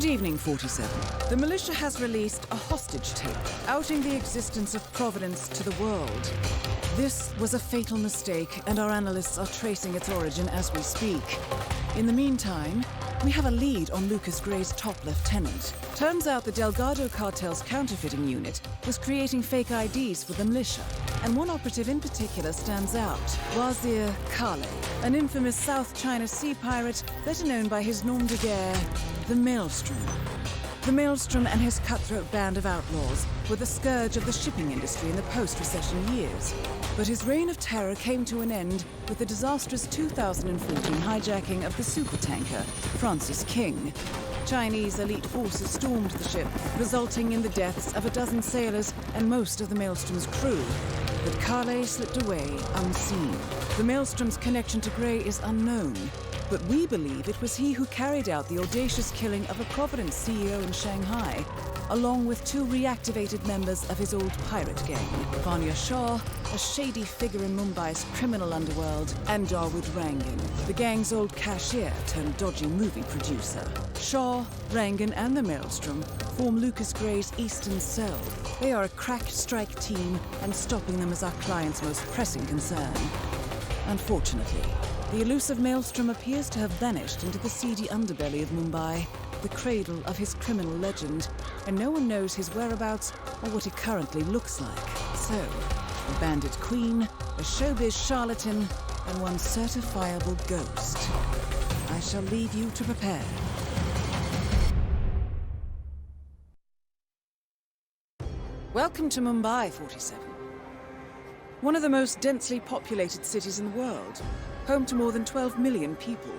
Good evening, 47. The militia has released a hostage tape, outing the existence of Providence to the world. This was a fatal mistake, and our analysts are tracing its origin as we speak. In the meantime, we have a lead on Lucas Gray's top lieutenant. Turns out the Delgado cartel's counterfeiting unit was creating fake IDs for the militia, and one operative in particular stands out, Wazir Kale, an infamous South China Sea pirate better known by his nom de guerre, the Maelstrom. The Maelstrom and his cutthroat band of outlaws were the scourge of the shipping industry in the post-recession years. But his reign of terror came to an end with the disastrous 2014 hijacking of the supertanker Francis King. Chinese elite forces stormed the ship, resulting in the deaths of a dozen sailors and most of the Maelstrom's crew. But Kale slipped away unseen. The Maelstrom's connection to Gray is unknown, but we believe it was he who carried out the audacious killing of a Providence CEO in Shanghai, along with two reactivated members of his old pirate gang, Vanya Shah, a shady figure in Mumbai's criminal underworld, and Dawood Rangan, the gang's old cashier turned dodgy movie producer. Shah, Rangan, and the Maelstrom form Lucas Gray's Eastern Cell. They are a crack strike team, and stopping them is our client's most pressing concern. Unfortunately, the elusive Maelstrom appears to have vanished into the seedy underbelly of Mumbai, the cradle of his criminal legend, and no one knows his whereabouts or what he currently looks like. So, a bandit queen, a showbiz charlatan, and one certifiable ghost. I shall leave you to prepare. Welcome to Mumbai, 47. One of the most densely populated cities in the world, home to more than 12 million people.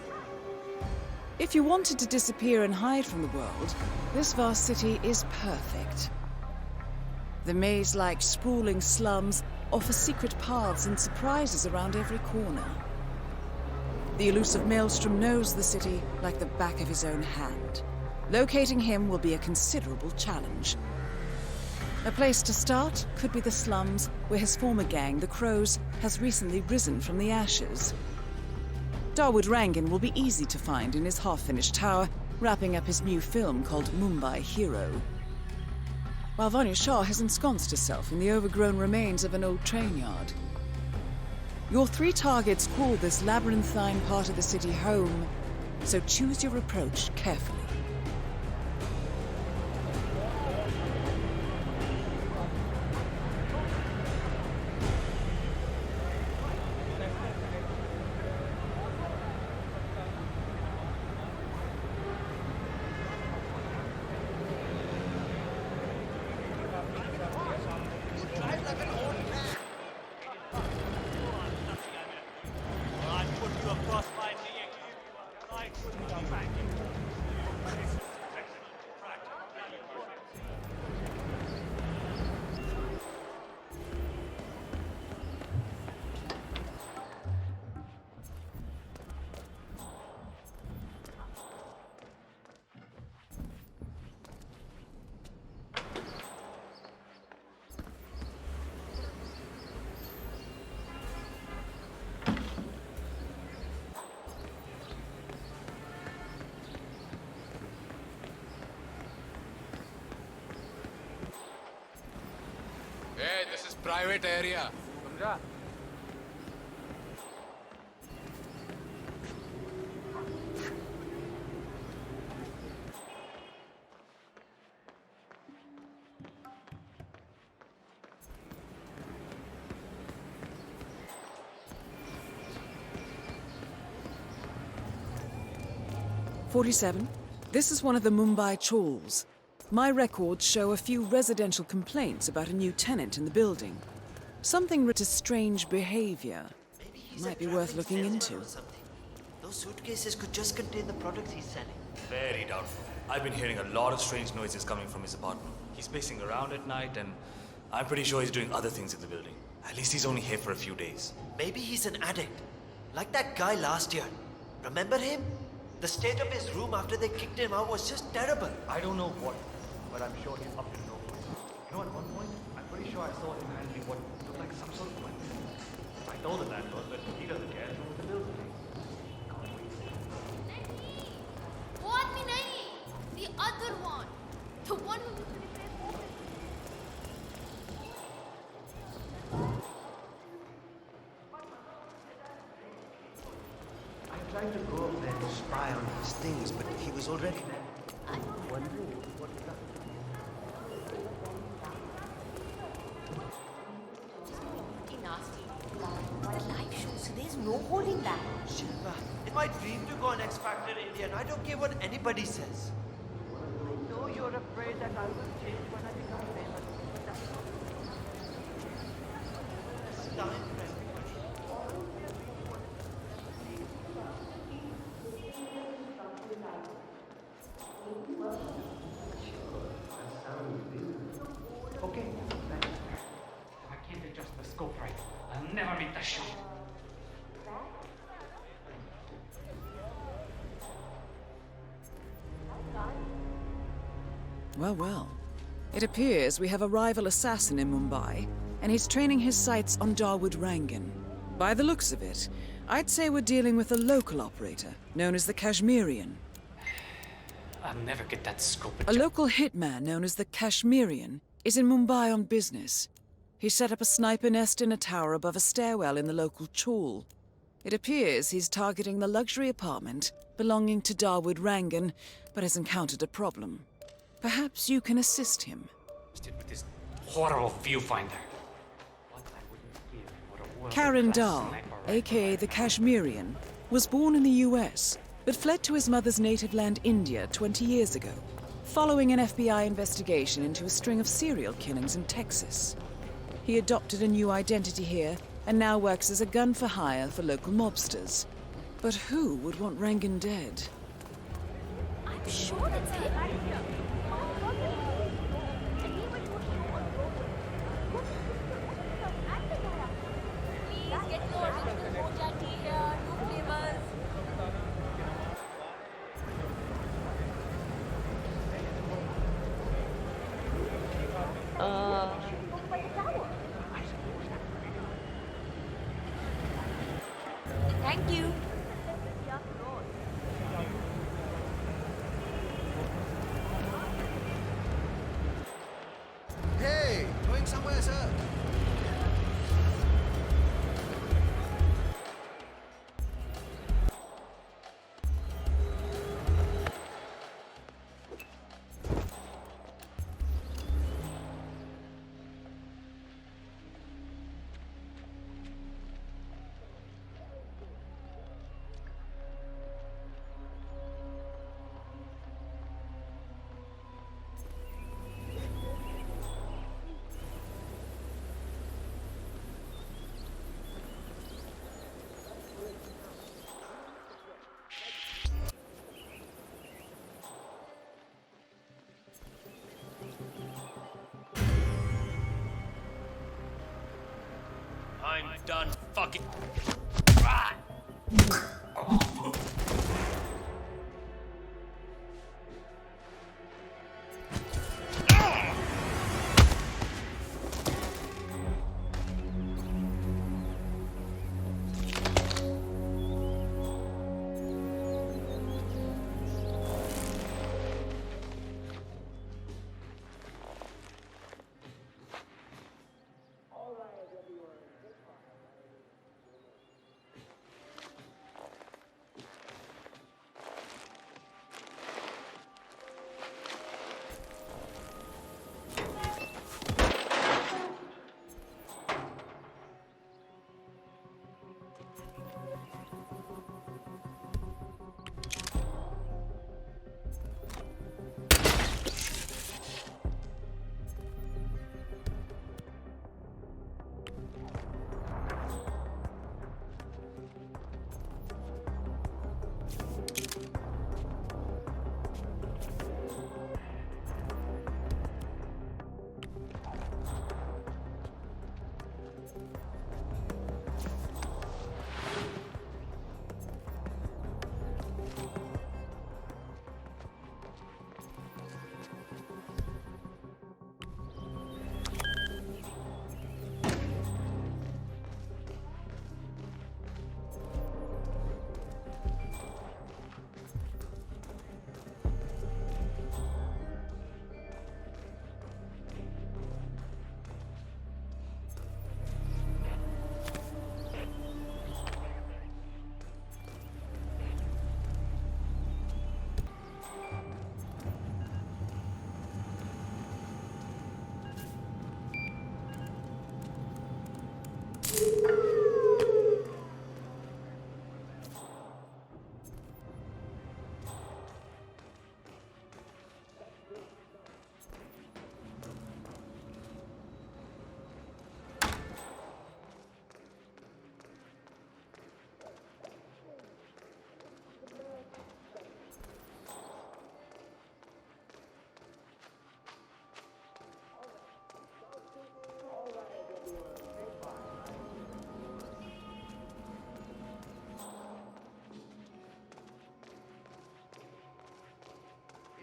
If you wanted to disappear and hide from the world, this vast city is perfect. The maze-like sprawling slums offer secret paths and surprises around every corner. The elusive Maelstrom knows the city like the back of his own hand. Locating him will be a considerable challenge. A place to start could be the slums, where his former gang, the Crows, has recently risen from the ashes. Dawood Rangan will be easy to find in his half-finished tower, wrapping up his new film called Mumbai Hero. While Vanya Shah has ensconced herself in the overgrown remains of an old train yard. Your three targets call this labyrinthine part of the city home, so choose your approach carefully. Hey, this is private area. Samjha? "47. This is one of the Mumbai chawls. My records show a few residential complaints about a new tenant in the building. Something with a strange behavior. Might be worth looking into. Those suitcases could just contain the products he's selling. Very doubtful. I've been hearing a lot of strange noises coming from his apartment. He's pacing around at night, and I'm pretty sure he's doing other things in the building. At least he's only here for a few days. Maybe he's an addict. Like that guy last year. Remember him? The state of his room after they kicked him out was just terrible. I don't know what, but I'm sure he's up to no good. You know, at one point, I'm pretty sure I saw him handling what looked like some sort of weapon. I told the landlord, but he doesn't care to move the building. Can't wait. वो आदमी नहीं, the other The one who used to I tried to go up there to spy on his things, but he was already there. I'm wondering what he done. nasty. But live shows, so there's no holding back. Shiva, in my dream to go on X Factor India, and I don't care what anybody says. I know you're afraid that I will change when I become famous. That's not it's time for everybody. Okay, thanks. If I can't adjust the scope right, I'll never make the shot. Well, well. It appears we have a rival assassin in Mumbai, and he's training his sights on Dawood Rangan. By the looks of it, I'd say we're dealing with a local operator, known as the Kashmirian. I'll never get that scope A local hitman known as the Kashmirian is in Mumbai on business. He set up a sniper nest in a tower above a stairwell in the local chawl. It appears he's targeting the luxury apartment belonging to Dawood Rangan, but has encountered a problem. Perhaps you can assist him. with this horrible viewfinder. What I wouldn't give for a world Karen class Dahl, sniper aka the Kashmirian, was born in the US, but fled to his mother's native land, India, 20 years ago, following an FBI investigation into a string of serial killings in Texas. He adopted a new identity here and now works as a gun for hire for local mobsters. But who would want Rangan dead? I'm sure it's him. Please get more original mocha tea here, new flavors. Thank you. Hey, going somewhere, sir? I'm done fucking.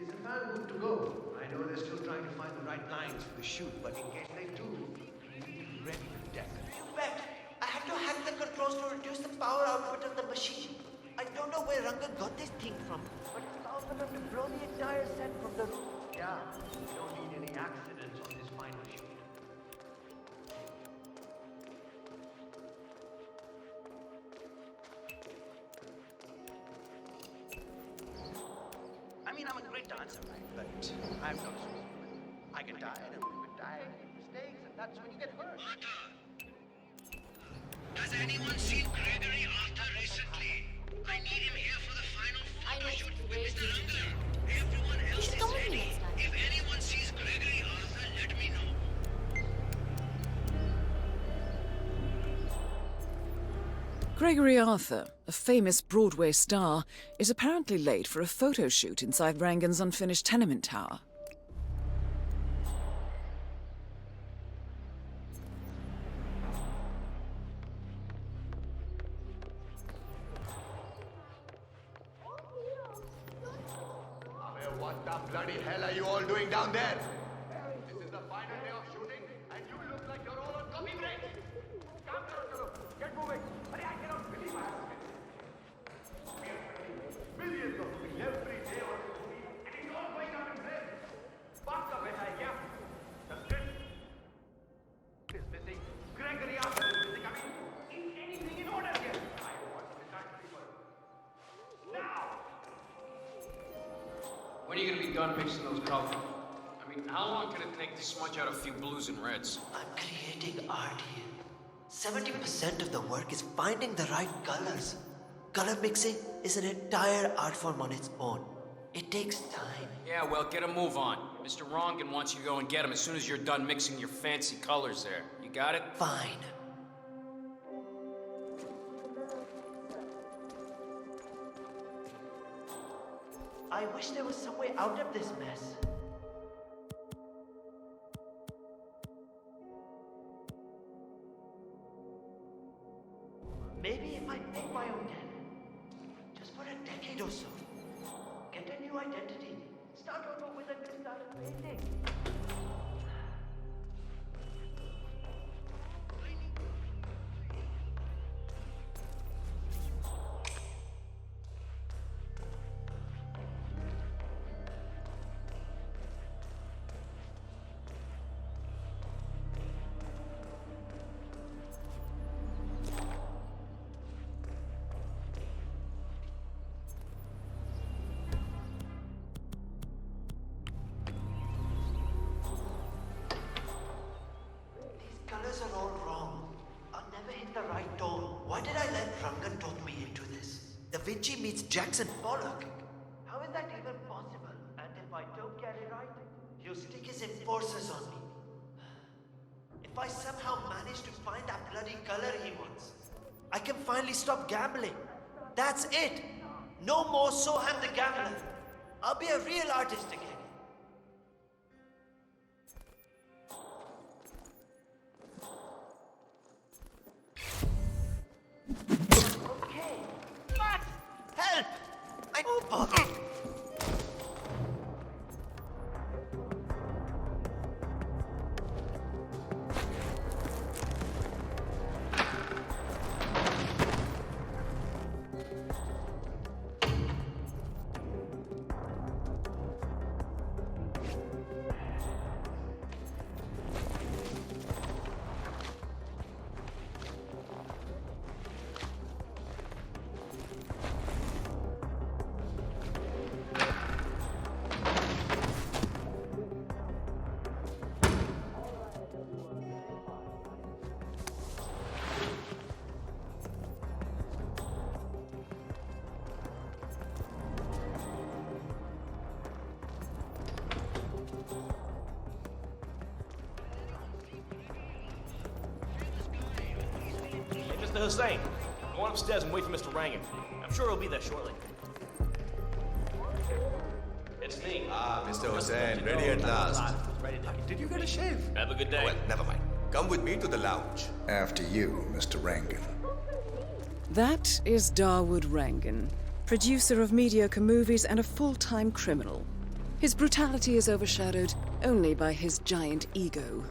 Is the fan good to go? I know they're still trying to find the right lines for the shoot, but in case they do, you need to be ready for death. You bet. I had to hack the controls to reduce the power output of the machine. I don't know where Rangan got this thing from, but it's powerful enough to blow the entire set from the roof. Yeah, you don't need any accidents on this final shoot. I mean, I'm a great dancer, right? But I'm not superhuman. I get tired, and when you get tired, you make mistakes, and that's when you get hurt. Has anyone seen Gregory Arthur recently? I need him here for the final photo shoot with Mr. Rangan. Everyone else is ready. If anyone sees Gregory Arthur, let me know. Gregory Arthur, a famous Broadway star, is apparently late for a photo shoot inside Rangan's unfinished tenement tower. What the bloody hell are you all doing down there? This is the final day of shooting, and you look like you're all on coffee break. Get moving. Hurry, I cannot believe I have to get millions of movies every day on this movie, and it's all going down in flames. Back up, beta, yeah. The script is missing. Gregory Arthur is missing. I mean, is anything in order here? I want to distract people. Now! When are you gonna be done mixing those colors? I mean, how long can it take to smudge out a few blues and reds? I'm creating art here. 70% of the work is finding the right colors. Color mixing is an entire art form on its own. It takes time. Yeah, well, get a move on. Mr. Rangan wants you to go and get him as soon as you're done mixing your fancy colors there. You got it? Fine. I wish there was some way out of this mess. Maybe if I make my own den, just for a decade or so, get a new identity, start over with a new style of painting. Colors are all wrong. I'll never hit the right tone. Why did I let Rangan talk me into this? Da Vinci meets Jackson Pollock. How is that even possible? And if I don't get it right, he'll stick his enforcers on me. If I somehow manage to find that bloody color he wants, I can finally stop gambling. That's it. No more Soham the Gambler. I'll be a real artist again. Okay. What? Help! Oh, bother. Mr. Hussain, go on upstairs and wait for Mr. Rangan. I'm sure he'll be there shortly. It's me. Ah, Mr. Hussain, ready at last. Did you get a shave? Have a good day. Oh, well, never mind. Come with me to the lounge. After you, Mr. Rangan. That is Dawood Rangan, producer of mediocre movies and a full-time criminal. His brutality is overshadowed only by his giant ego.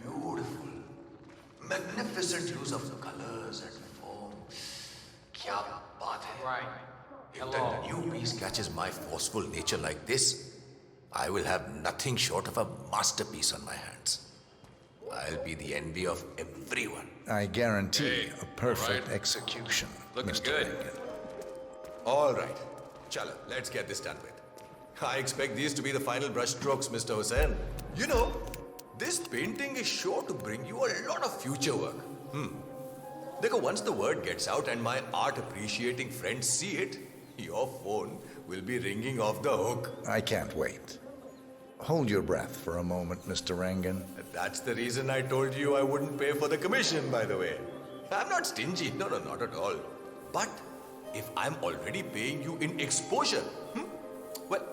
Beautiful. Magnificent use of colors and form. Kya baat hai. Right. If that new piece catches my forceful nature like this, I will have nothing short of a masterpiece on my hands. I'll be the envy of everyone. I guarantee Hey, a perfect all right. execution, Looking Mr. good. Rankin. All right. Chala, let's get this done with. I expect these to be the final brushstrokes, Mr. Hussain. You know, this painting is sure to bring you a lot of future work. Dekho, once the word gets out and my art appreciating friends see it, your phone will be ringing off the hook. I can't wait. Hold your breath for a moment, Mr. Rankin. That's the reason I told you I wouldn't pay for the commission, by the way. I'm not stingy. No, not at all. But if I'm already paying you in exposure, well,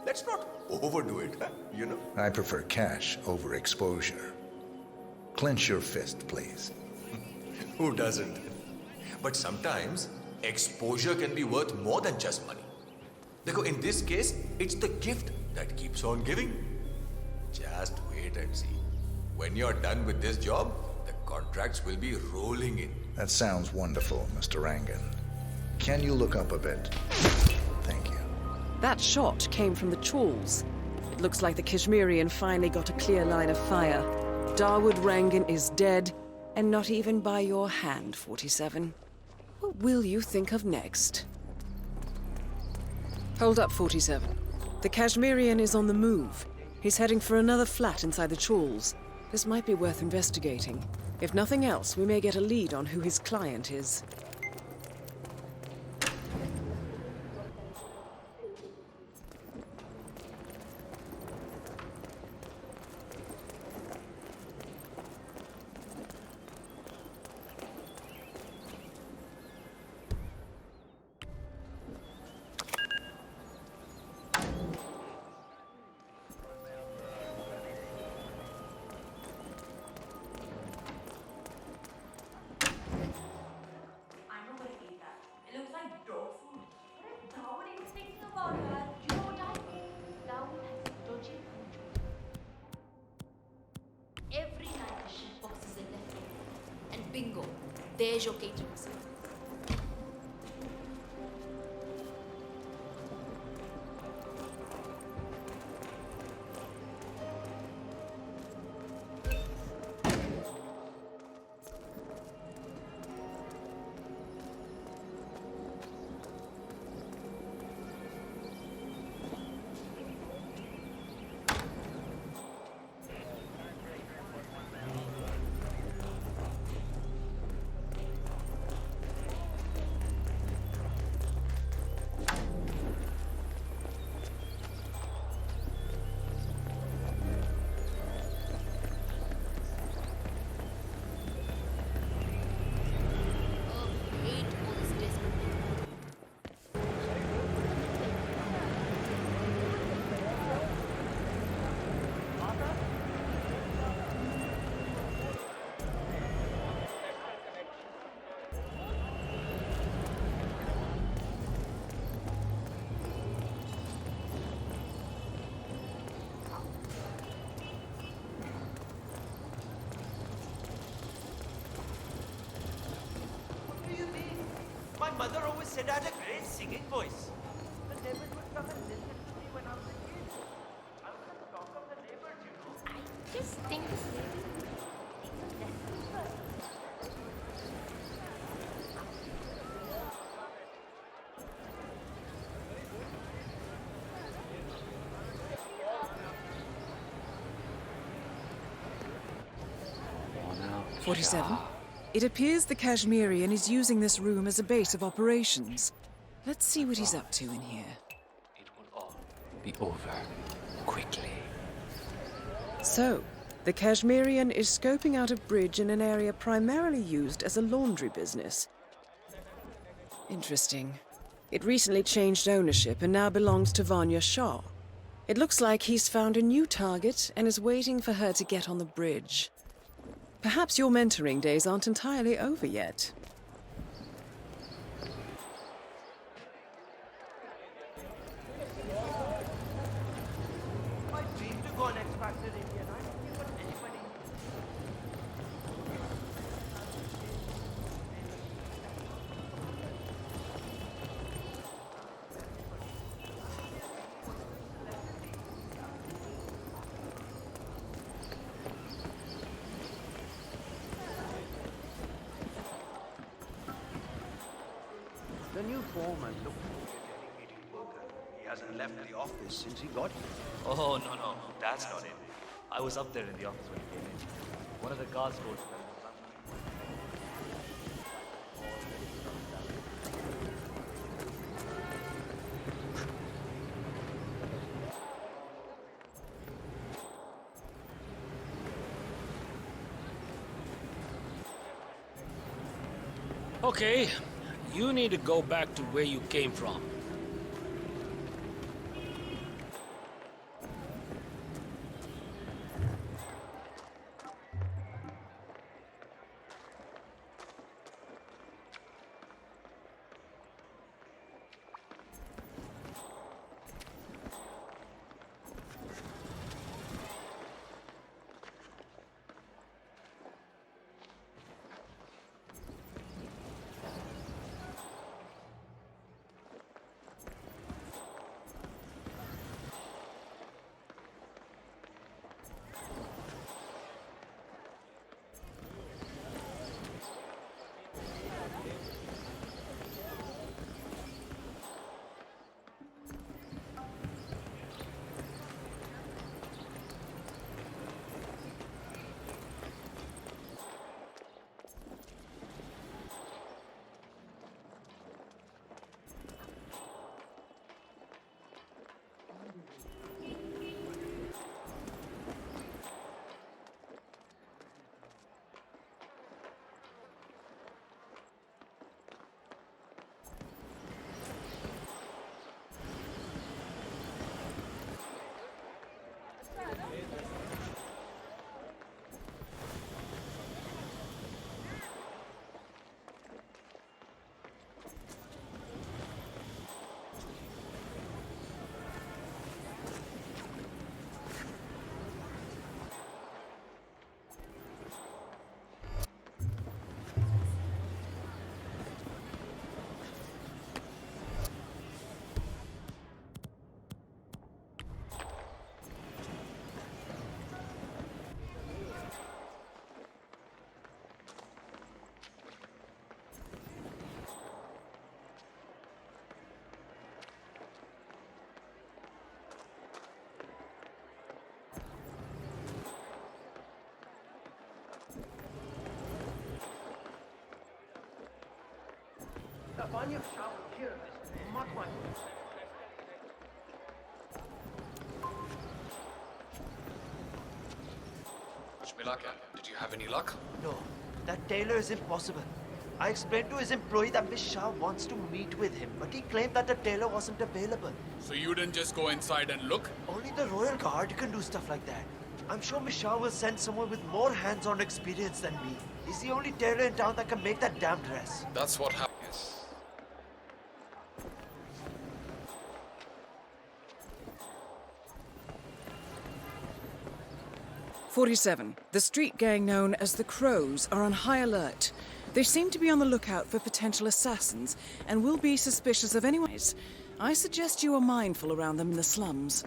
let's not overdo it, you know? I prefer cash over exposure. Clench your fist, please. Who doesn't? But sometimes exposure can be worth more than just money. Dekho, in this case, it's the gift that keeps on giving. Just wait and see. When you're done with this job, the contracts will be rolling in. That sounds wonderful, Mr. Rankin. Can you look up a bit? Thank you. That shot came from the chawls. It looks like the Kashmirian finally got a clear line of fire. Dawood Rangan is dead, and not even by your hand, 47. What will you think of next? Hold up, 47. The Kashmirian is on the move. He's heading for another flat inside the chawls. This might be worth investigating. If nothing else, we may get a lead on who his client is. Every night the ship boxes are left open. And bingo, there's your catering service. My mother always said I had a great singing voice. The neighbors would come and listen to me when I was a kid. I was the talk of the neighbors, you know. I just think this lady needs a lesson first. Oh, 47. It appears the Kashmirian is using this room as a base of operations. Let's see what he's up to in here. It will all be over quickly. So, the Kashmirian is scoping out a bridge in an area primarily used as a laundry business. Interesting. It recently changed ownership and now belongs to Vanya Shah. It looks like he's found a new target and is waiting for her to get on the bridge. Perhaps your mentoring days aren't entirely over yet. My dream to go on X Factor India, and I don't think what anybody. The new foreman looks like a dedicated worker. He hasn't left the office since he got here. Oh, no, that's not it. I was up there in the office when he came in. One of the guards told me that it was Okay, you need to go back to where you came from. The Vanya Shah will hear this. Mark my words. Shmilaka, did you have any luck? No, that tailor is impossible. I explained to his employee that Miss Shah wants to meet with him, but he claimed that the tailor wasn't available. So you didn't just go inside and look? Only the Royal Guard can do stuff like that. I'm sure Miss Shah will send someone with more hands-on experience than me. He's the only tailor in town that can make that damn dress. That's what happened. 47. The street gang known as the Crows are on high alert. They seem to be on the lookout for potential assassins and will be suspicious of anyone. I suggest you are mindful around them in the slums.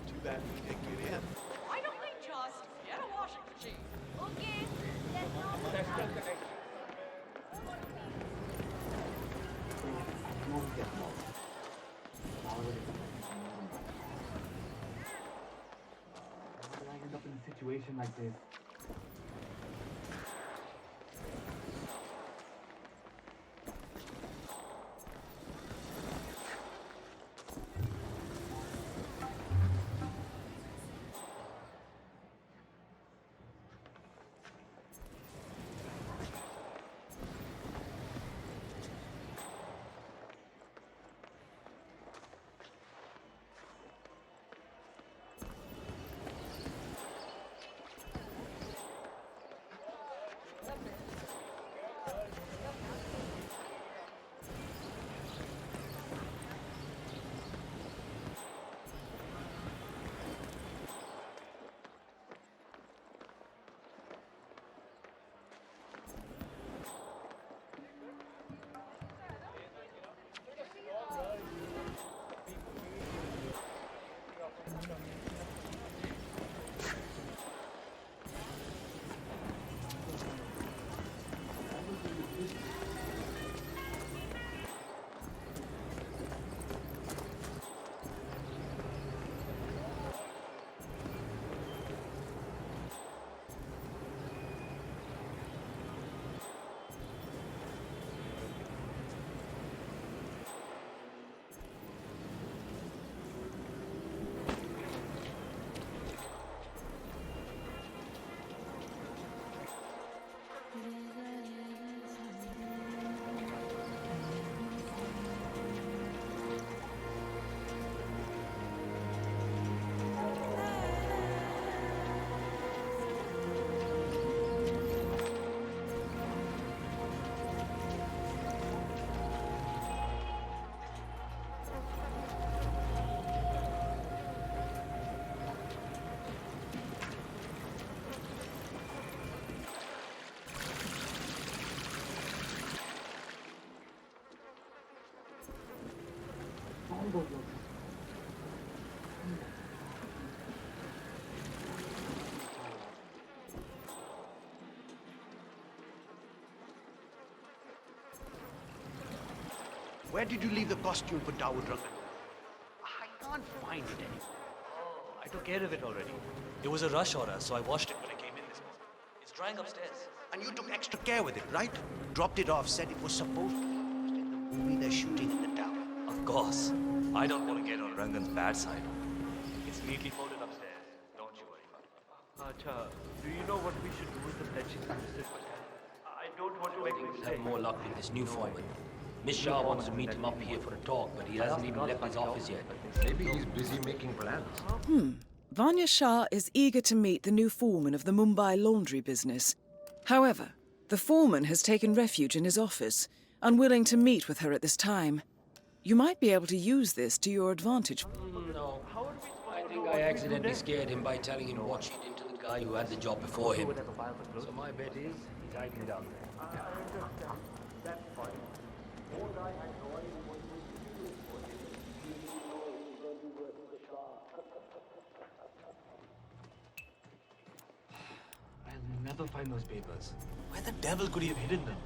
Too bad we can't get in. Why don't we just get a washing machine? Okay, let's go. How did I end up in a situation like this? Where did you leave the costume for Dawood Rangan? I can't find it anymore. Oh, I took care of it already. It was a rush order, so I washed it when I came in this morning. It's drying upstairs. And you took extra care with it, right? Dropped it off, said it was supposed to be used in the movie they're shooting in the tower. Of course. I don't want to get on Rangan's bad side. It's neatly folded upstairs. Don't you worry about it. Acha, do you know what we should do with the pledging services? I don't want to make We'll have more luck with this new foreman. Miss Shah wants to meet him up here for a talk, but he hasn't even left his office yet. Maybe he's busy making plans. Vanya Shah is eager to meet the new foreman of the Mumbai laundry business. However, the foreman has taken refuge in his office, unwilling to meet with her at this time. You might be able to use this to your advantage. No. I think I accidentally scared him by telling him what she did to the guy who had the job before him. So my bet is he's hiding down there. That's fine. I'll never find those papers. Where the devil could he have hidden them?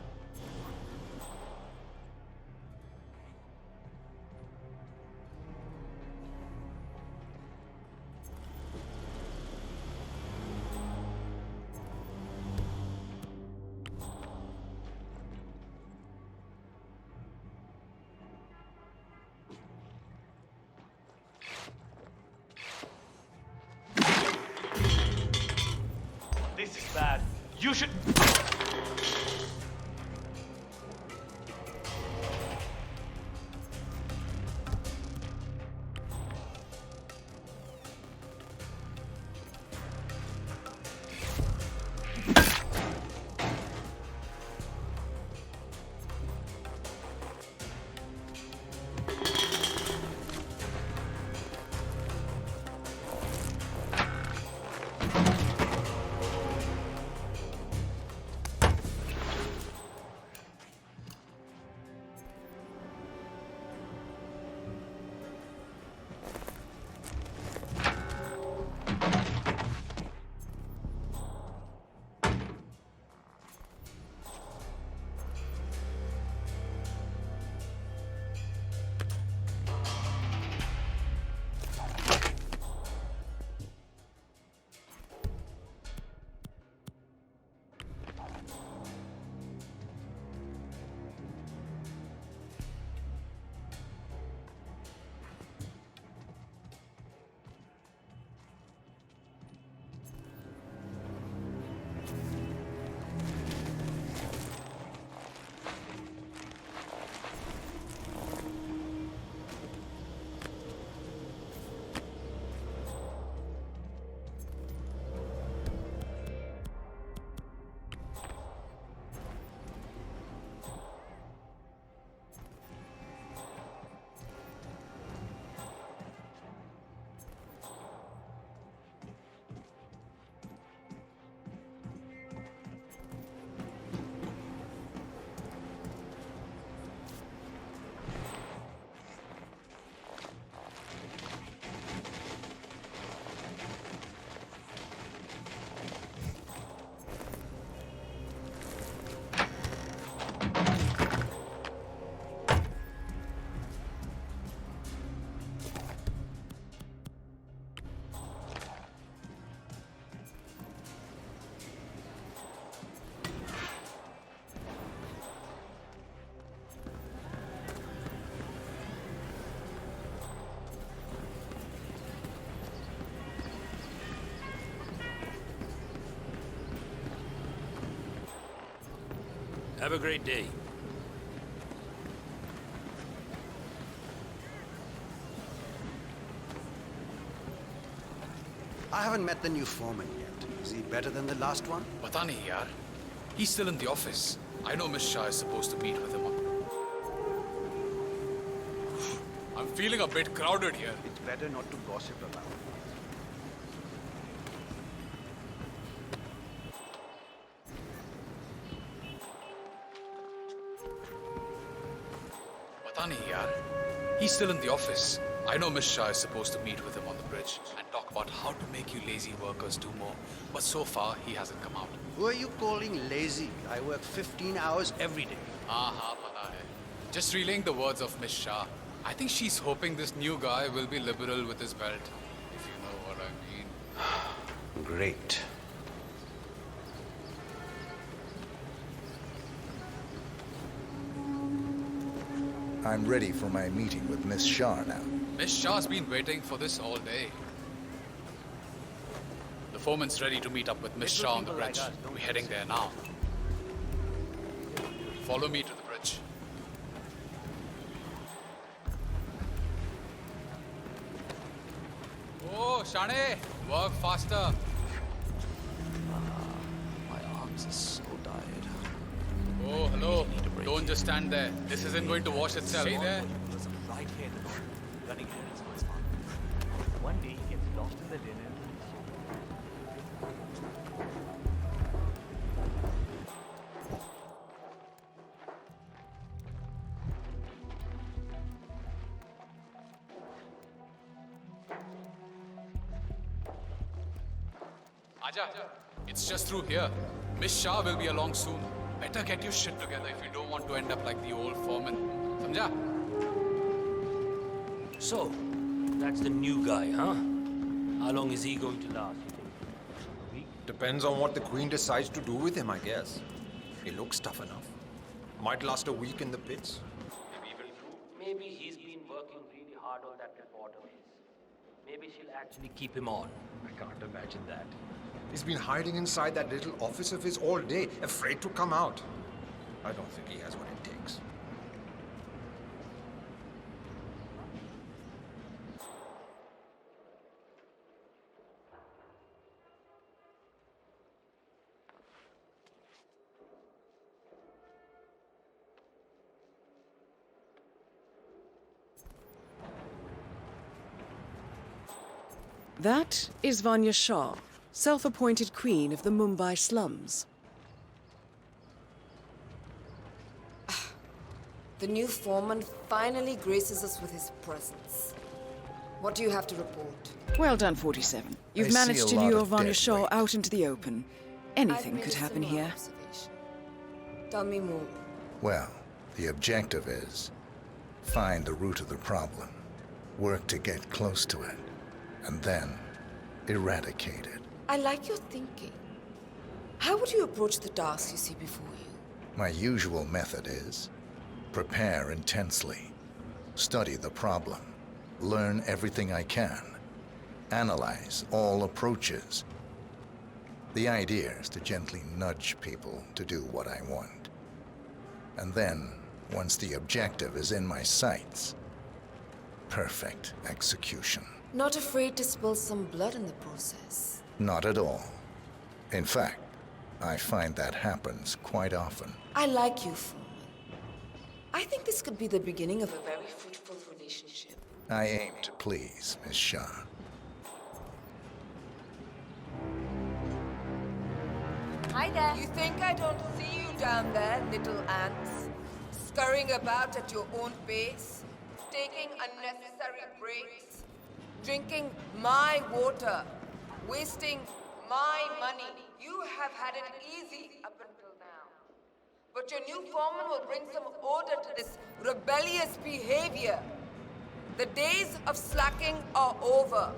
This is bad. You should... Have a great day. I haven't met the new foreman yet. Is he better than the last one? Pata nahi yaar. He's still in the office. I know Miss Shah is supposed to meet with him. I'm feeling a bit crowded here. It's better not to gossip about it. Pata nahi yaar. He's still in the office. I know Miss Shah is supposed to meet with him on the bridge and talk about how to make you lazy workers do more. But so far, he hasn't come out. Who are you calling lazy? I work 15 hours every day. हाँ हाँ पता है. Just relaying the words of Miss Shah. I think she's hoping this new guy will be liberal with his belt, if you know what I mean. Great. I'm ready for my meeting with Miss Shah now. Miss Shah's been waiting for this all day. The foreman's ready to meet up with Miss Shah on the bridge. We're heading there now. Follow me to the bridge. Oh, Shane, work faster. My arms are so tired. Oh, hello. Don't just stand there. This isn't going to wash itself. Stay there. Right here in the north. Running errands for his father. One day he gets lost in the dinner. Aja, it's just through here. Miss Shah will be along soon. Better get your shit together if you don't want to end up like the old foreman. Samjha? So, that's the new guy, huh? How long is he going to last, you think? A week? Depends on what the Queen decides to do with him, I guess. He looks tough enough. Might last a week in the pits. Maybe he's been working really hard on that report of his. Maybe she'll actually keep him on. I can't imagine that. He's been hiding inside that little office of his all day, afraid to come out. I don't think he has what it takes. That is Vanya Shah, self-appointed queen of the Mumbai slums. The new foreman finally graces us with his presence. What do you have to report? Well done, 47. You've I see managed a to lot lure of Vanya dead Shah weight. out into the open. Anything I've made could a happen similar here. observation. Tell me more. Well, the objective is find the root of the problem, work to get close to it, and then eradicate it. I like your thinking. How would you approach the task you see before you? My usual method is prepare intensely, study the problem, learn everything I can, analyze all approaches. The idea is to gently nudge people to do what I want. And then, once the objective is in my sights, perfect execution. Not afraid to spill some blood in the process. Not at all. In fact, I find that happens quite often. I like you, foreman. I think this could be the beginning of a very fruitful relationship. I aim to please, Miss Shah. Hi there. You think I don't see you down there, little ants? Scurrying about at your own pace? Taking unnecessary breaks? Drinking my water? Wasting my money? You have had it easy up until now. But your new foreman will bring some order to this rebellious behavior. The days of slacking are over.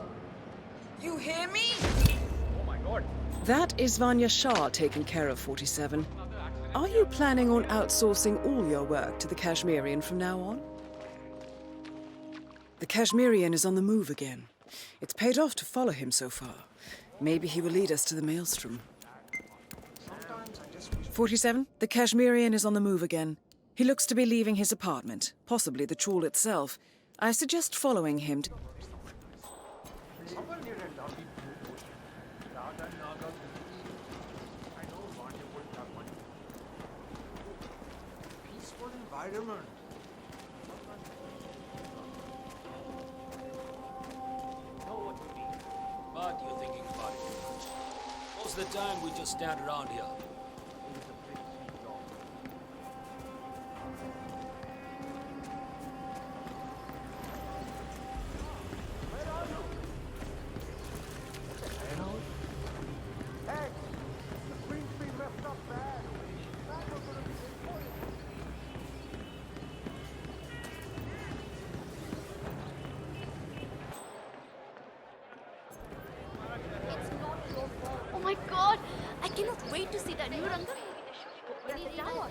You hear me? Oh my god. That is Vanya Shah taken care of, 47. Are you planning on outsourcing all your work to the Kashmirian from now on? The Kashmirian is on the move again. It's paid off to follow him so far. Maybe he will lead us to the maelstrom. 47, the Kashmirian is on the move again. He looks to be leaving his apartment, possibly the trawl itself. I suggest following him to... Peaceful environment. But you're thinking about it too much. Most of the time, we just stand around here. cannot wait to see the new Rangan movie they're shooting in the tower.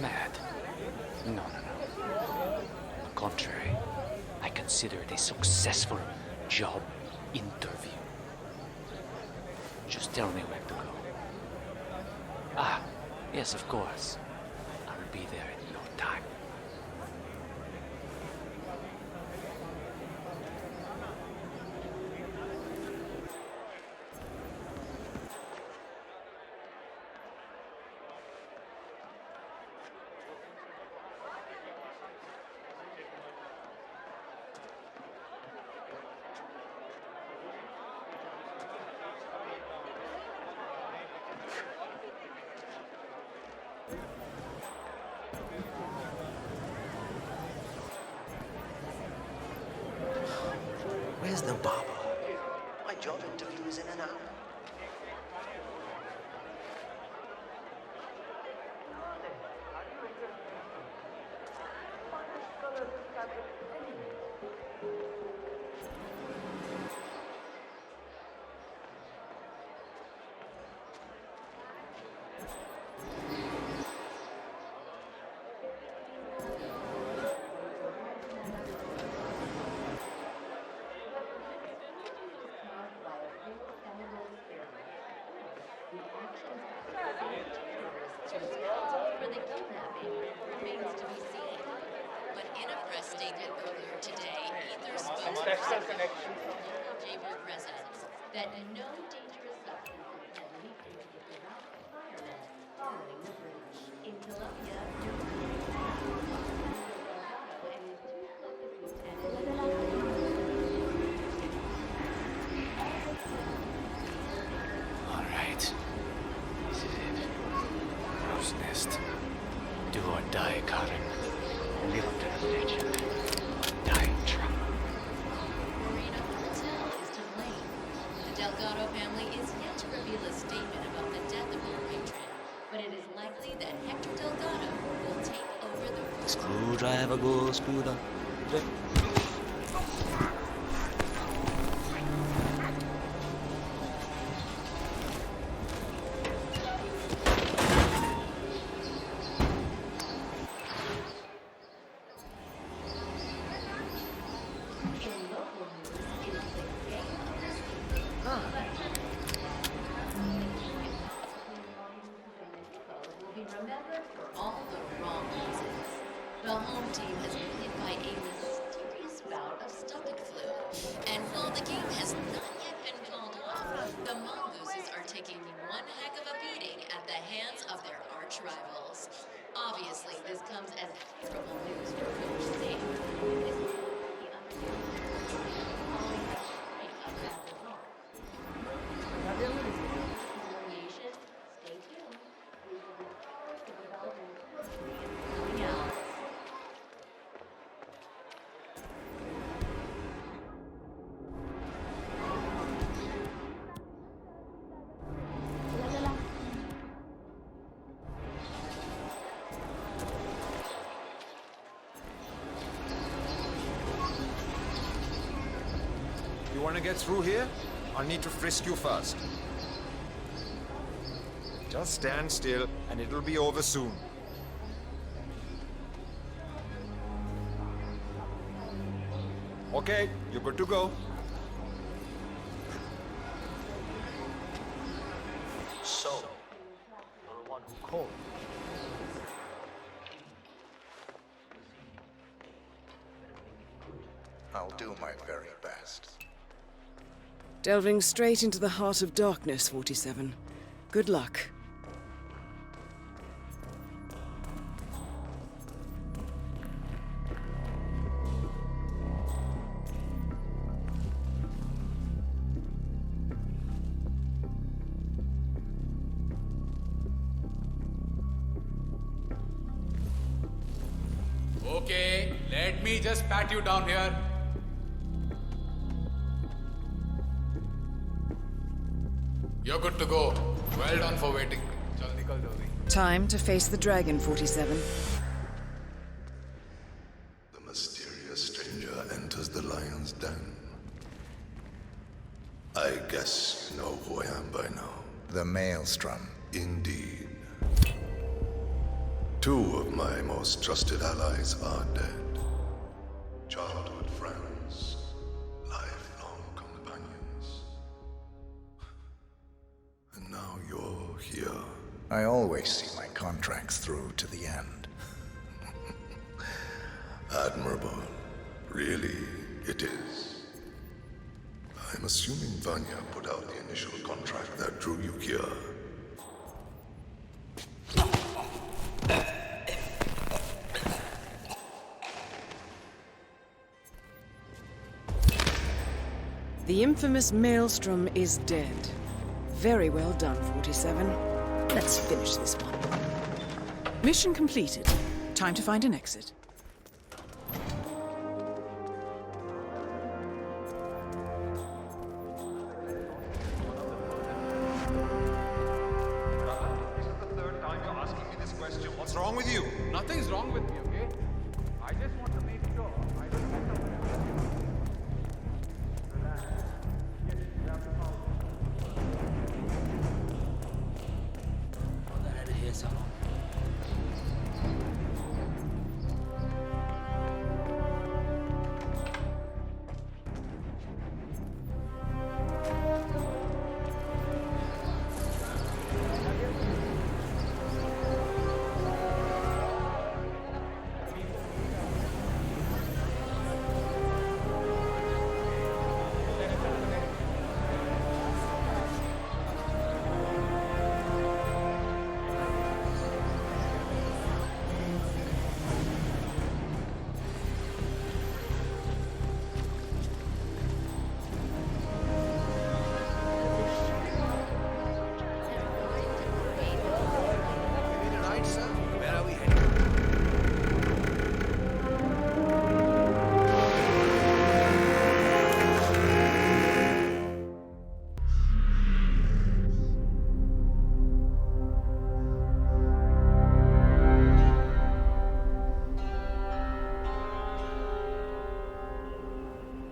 Mad? No. On the contrary, I consider it a successful job interview. Just tell me where to go. Ah, yes, of course. I will be there in no time. Where's the barber? My job interview is in an hour. For the kidnapping remains to be seen. But in a press statement earlier today, Ether spokesperson local Jaybird residents that no dangerous substances had leaked into the Vermont environment following the breach. In Colombia, and his two closest All right. This is it. Rose Nest. Do or die, Karen. Live up to the legend. Die trying. Marina Hotel is to blame. The Delgado family is yet to reveal a statement about the death of their patron, but it is likely that Hector Delgado will take over the Screwdriver, go screwdriver. will be remembered for all the wrong reasons. The home team has been hit by a mysterious bout of stomach flu. And while the game has not yet been called off, the mongooses are taking one heck of a beating at the hands of their arch rivals. Obviously, this comes as terrible news for Coach Sam. You want to get through here? I'll need to frisk you first. Just stand still, and it'll be over soon. Okay, you're good to go. So, you're the one who called. I'll do my very best. Delving straight into the heart of darkness, 47. Good luck. Okay, let me just pat you down here. You're good to go. Well done for waiting. Chal nikal jaldi. Time to face the dragon, 47. The mysterious stranger enters the lion's den. I guess you know who I am by now. The Maelstrom. Indeed. 2 of my most trusted allies are dead. Childhood friends. Lifelong companions. And now you're here. I always see my contracts through to the end. Admirable. Really, it is. I'm assuming Vanya put out the initial contract that drew you here. The infamous Maelstrom is dead. Very well done, 47. Let's finish this one. Mission completed. Time to find an exit. What's wrong with you? Nothing's wrong with me, okay? I just want to make sure I don't mess up with Relax. Yes, you have to follow. Got that out of here, son.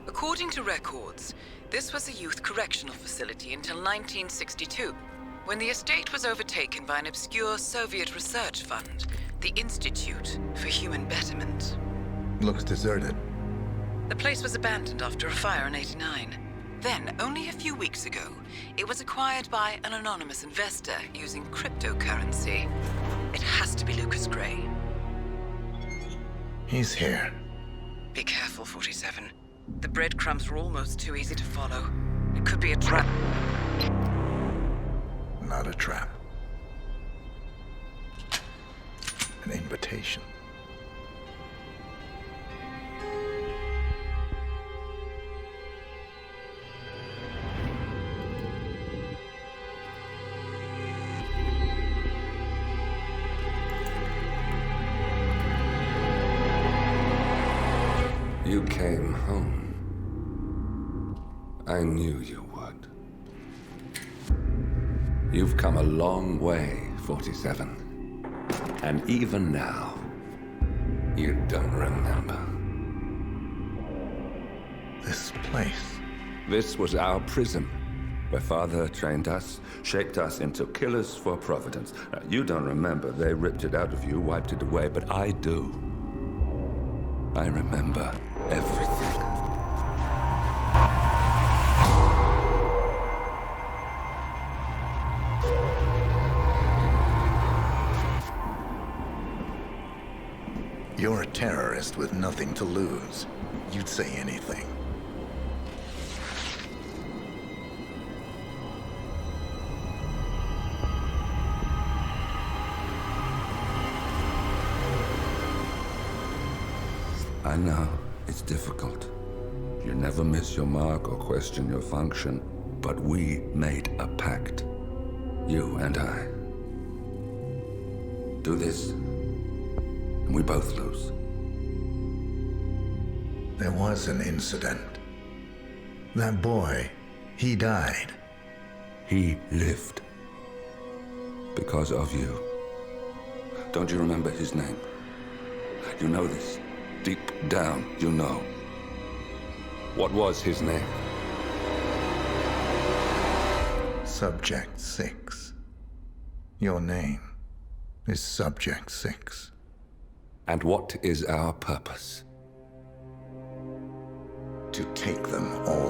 According to records, this was a youth correctional facility until 1962, when the estate was overtaken by an obscure Soviet research fund, the Institute for Human Betterment. Looks deserted. The place was abandoned after a fire in '89. Then, only a few weeks ago, it was acquired by an anonymous investor using cryptocurrency. It has to be Lucas Gray. He's here. Be careful, 47. The breadcrumbs were almost too easy to follow. It could be a trap. Not a trap. An invitation. You came home. I knew you would. You've come a long way, 47. And even now, you don't remember. This place. This was our prison, where Father trained us, shaped us into killers for Providence. Now, you don't remember. They ripped it out of you, wiped it away, but I do. I remember everything. You're a terrorist with nothing to lose. You'd say anything. I know, it's difficult. You never miss your mark or question your function, but we made a pact. You and I. Do this, and we both lose. There was an incident. That boy, he died. He lived. Because of you. Don't you remember his name? You know this. Deep down, you know. What was his name? Subject 6. Your name is Subject 6. And what is our purpose? To take them all